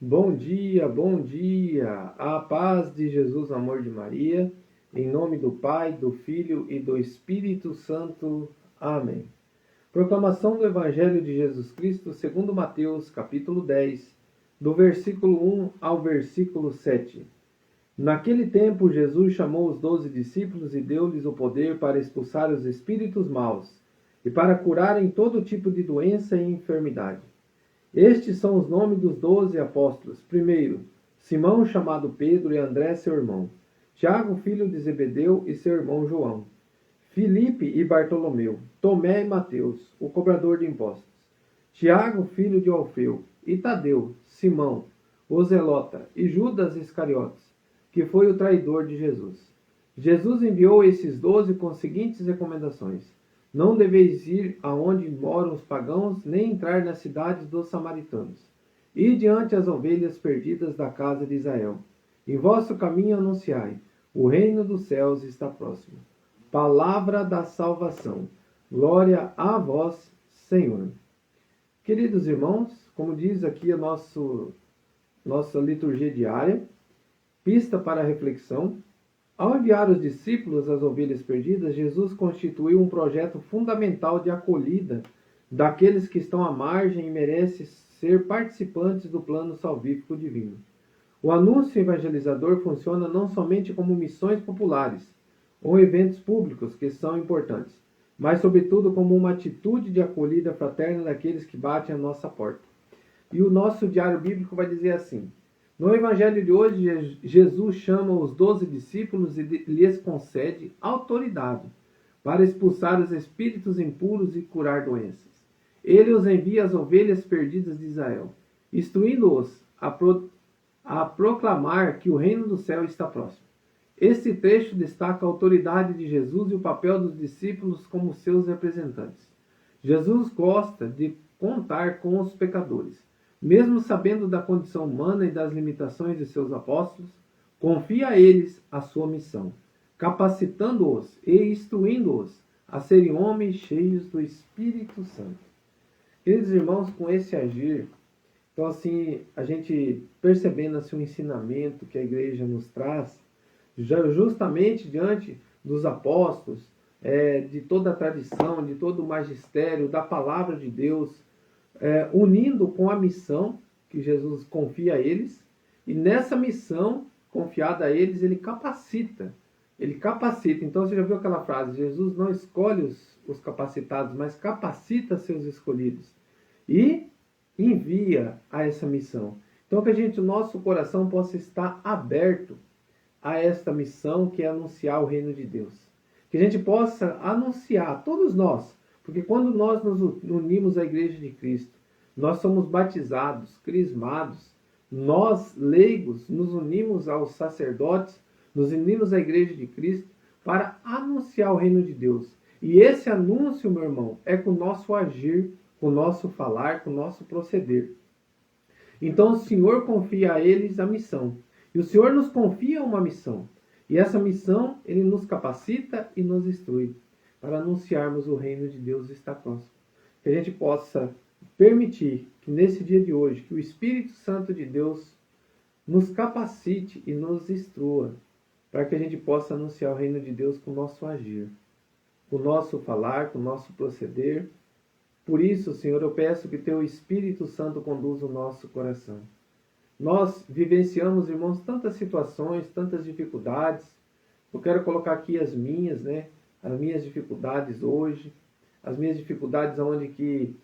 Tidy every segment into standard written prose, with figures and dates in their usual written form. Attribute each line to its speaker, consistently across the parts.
Speaker 1: Bom dia, a paz de Jesus, amor de Maria, em nome do Pai, do Filho e do Espírito Santo. Amém. Proclamação do Evangelho de Jesus Cristo segundo Mateus, capítulo 10, do versículo 1 ao versículo 7. Naquele tempo, Jesus chamou os 12 discípulos e deu-lhes o poder para expulsar os espíritos maus e para curarem todo tipo de doença e enfermidade. Estes são os nomes dos 12 apóstolos. Primeiro, Simão, chamado Pedro, e André, seu irmão. Tiago, filho de Zebedeu, e seu irmão João. Filipe e Bartolomeu. Tomé e Mateus, o cobrador de impostos. Tiago, filho de Alfeu, e Tadeu, Simão, o zelota, e Judas Iscariotes, que foi o traidor de Jesus. Jesus enviou esses 12 com as seguintes recomendações: não deveis ir aonde moram os pagãos, nem entrar nas cidades dos samaritanos. E diante as ovelhas perdidas da casa de Israel. Em vosso caminho anunciai: o reino dos céus está próximo. Palavra da salvação. Glória a vós, Senhor. Queridos irmãos, como diz aqui a nossa liturgia diária, pista para a reflexão. Ao enviar os discípulos às ovelhas perdidas, Jesus constituiu um projeto fundamental de acolhida daqueles que estão à margem e merecem ser participantes do plano salvífico divino. O anúncio evangelizador funciona não somente como missões populares ou eventos públicos que são importantes, mas sobretudo como uma atitude de acolhida fraterna daqueles que batem à nossa porta. E o nosso diário bíblico vai dizer assim: no Evangelho de hoje, Jesus chama os 12 discípulos e lhes concede autoridade para expulsar os espíritos impuros e curar doenças. Ele os envia às ovelhas perdidas de Israel, instruindo-os a proclamar que o reino do céu está próximo. Este trecho destaca a autoridade de Jesus e o papel dos discípulos como seus representantes. Jesus gosta de contar com os pecadores. Mesmo sabendo da condição humana e das limitações de seus apóstolos, confia a eles a sua missão, capacitando-os e instruindo-os a serem homens cheios do Espírito Santo. Queridos irmãos, com esse agir, então assim, a gente percebendo assim, o ensinamento que a igreja nos traz, justamente diante dos apóstolos, de toda a tradição, de todo o magistério, da palavra de Deus, unindo com a missão que Jesus confia a eles, e nessa missão confiada a eles, ele capacita. Então você já viu aquela frase: Jesus não escolhe os capacitados, mas capacita seus escolhidos e envia a essa missão. Então que o nosso coração possa estar aberto a esta missão, que é anunciar o reino de Deus. Que a gente possa anunciar, todos nós, porque quando nós nos unimos à Igreja de Cristo, nós somos batizados, crismados, nós, leigos, nos unimos aos sacerdotes, nos unimos à Igreja de Cristo para anunciar o reino de Deus. E esse anúncio, meu irmão, é com o nosso agir, com o nosso falar, com o nosso proceder. Então o Senhor confia a eles a missão. E o Senhor nos confia uma missão. E essa missão, Ele nos capacita e nos instrui para anunciarmos o reino de Deus está próximo. Que a gente possa permitir que nesse dia de hoje, que o Espírito Santo de Deus nos capacite e nos instrua, para que a gente possa anunciar o reino de Deus com o nosso agir, com o nosso falar, com o nosso proceder. Por isso, Senhor, eu peço que Teu Espírito Santo conduza o nosso coração. Nós vivenciamos, irmãos, tantas situações, tantas dificuldades. Eu quero colocar aqui as minhas dificuldades hoje, as minhas dificuldades onde que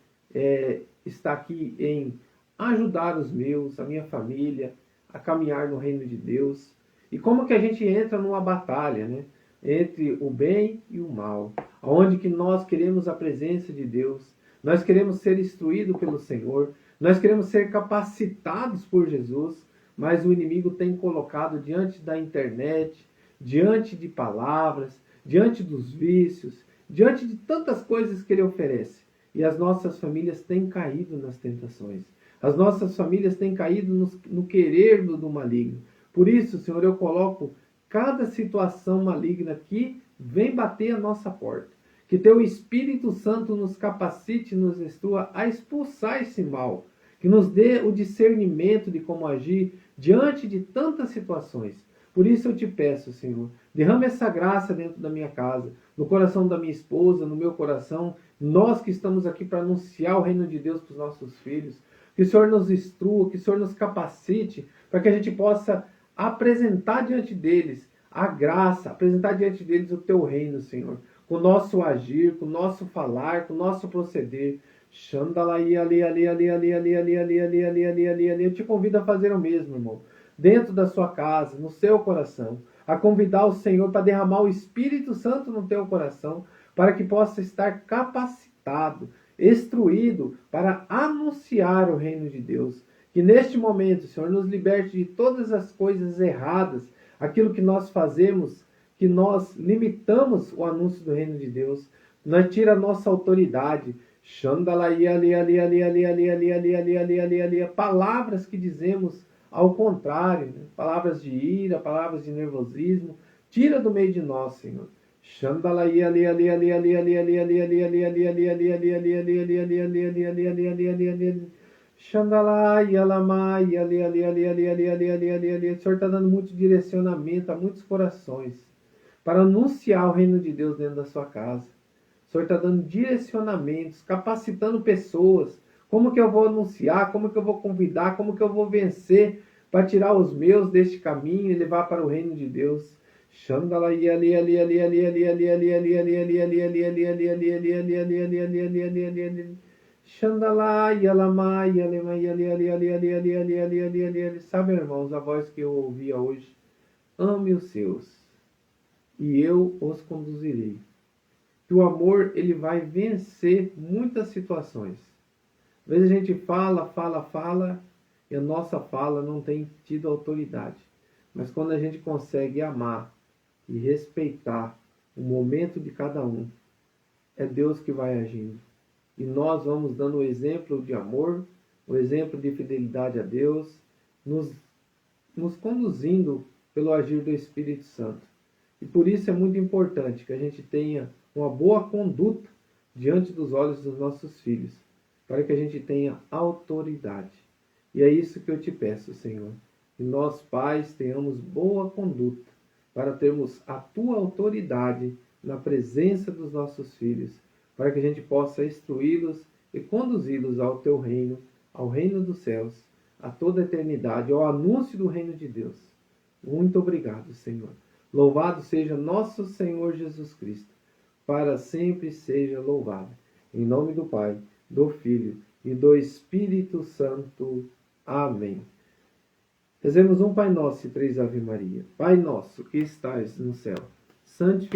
Speaker 1: está aqui em ajudar os meus, a minha família, a caminhar no reino de Deus. E como que a gente entra numa batalha, né? Entre o bem e o mal, onde que nós queremos a presença de Deus, nós queremos ser instruídos pelo Senhor, nós queremos ser capacitados por Jesus, mas o inimigo tem colocado diante da internet, diante de palavras, diante dos vícios, diante de tantas coisas que ele oferece. E as nossas famílias têm caído nas tentações. As nossas famílias têm caído no querer do maligno. Por isso, Senhor, eu coloco cada situação maligna que vem bater a nossa porta. Que Teu Espírito Santo nos capacite e nos instrua a expulsar esse mal. que nos dê o discernimento de como agir diante de tantas situações. Por isso eu te peço, Senhor, derrama essa graça dentro da minha casa, no coração da minha esposa, no meu coração, nós que estamos aqui para anunciar o reino de Deus para os nossos filhos. Que o Senhor nos instrua, que o Senhor nos capacite, para que a gente possa apresentar diante deles a graça, apresentar diante deles o teu reino, Senhor, com o nosso agir, com o nosso falar, com o nosso proceder. Eu te convido a fazer o mesmo, irmão, dentro da sua casa, no seu coração, a convidar o Senhor para derramar o Espírito Santo no teu coração, para que possa estar capacitado, instruído para anunciar o reino de Deus. Que neste momento, Senhor, nos liberte de todas as coisas erradas, aquilo que nós fazemos, que nós limitamos o anúncio do reino de Deus, nós tira a nossa autoridade, palavras que dizemos ao contrário, né? Palavras de ira, palavras de nervosismo, tira do meio de nós, Senhor. O Senhor está dando muito direcionamento a muitos corações para anunciar o reino de Deus dentro da sua casa. O Senhor está dando direcionamentos, capacitando pessoas. Como que eu vou anunciar? Como que eu vou convidar? Como que eu vou vencer para tirar os meus deste caminho e levar para o reino de Deus? Sabe, irmãos, a voz que eu ouvia hoje? Ame os seus, e eu os conduzirei. Que o amor, ele vai vencer muitas situações. Às vezes a gente fala, e a nossa fala não tem tido autoridade. Mas quando a gente consegue amar e respeitar o momento de cada um, é Deus que vai agindo. E nós vamos dando o exemplo de amor, o exemplo de fidelidade a Deus, nos conduzindo pelo agir do Espírito Santo. E por isso é muito importante que a gente tenha uma boa conduta diante dos olhos dos nossos filhos, para que a gente tenha autoridade. E é isso que eu te peço, Senhor. Que nós, pais, tenhamos boa conduta, para termos a tua autoridade na presença dos nossos filhos, para que a gente possa instruí-los e conduzi-los ao teu reino, ao reino dos céus, a toda a eternidade, ao anúncio do reino de Deus. Muito obrigado, Senhor. Louvado seja nosso Senhor Jesus Cristo. Para sempre seja louvado. Em nome do Pai, do Filho e do Espírito Santo. Amém. Rezemos um Pai Nosso e 3 Ave Maria. Pai nosso que estais no céu, santificado